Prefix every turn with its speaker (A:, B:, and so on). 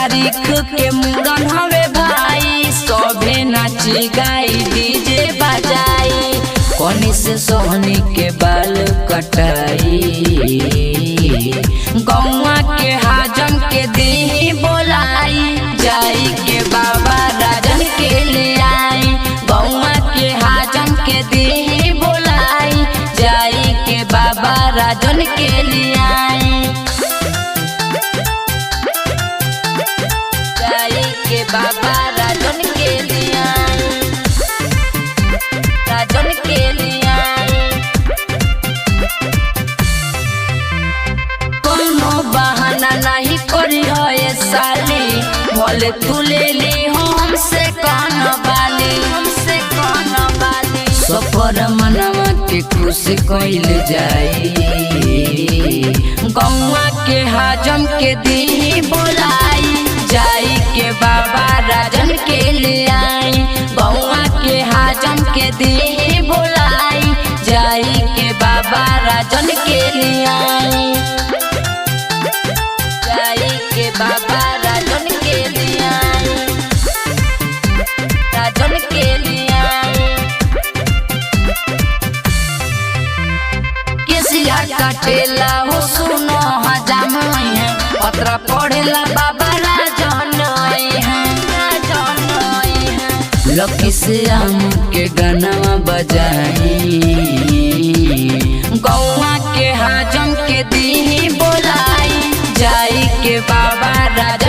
A: तारीख के मुरन हवे भाई, सभे नाची गाई डीजे बजाई। कोनी से सोहनी के बाल कटाई, गौवा के हाजन के दी बोलाई, जाई के बाबा राजन के ले आई। गौवा के हाजन के दी बोलाई, जाई के बाबा राजन के ले आई। जाई के बाबा राजन के ले आई, राजन के ले आई। कोनो बहाना नहीं करी हो ये साली, भले तू ले ली हमसे कान वाली, हमसे कान वाली। सफर मनवा के खुश कइल जाई, गौवा के हाजम के दी बोलाई, जाई के बाबा राजन के ले आई। गौवा के हाजम के दी बोलाई, जाई के बाबा राजन के ले आई। जाई के बाबा राजन के ले आई, राजन के ले आई। केसिया काटेला हो सुनो हजाम है, पत्र पढ़ेला बाबा राजन है, राजन है। लकी से आम के गाना बजाई, गौवा के हाजम के दी बोलाई, जाई के बाबा राजन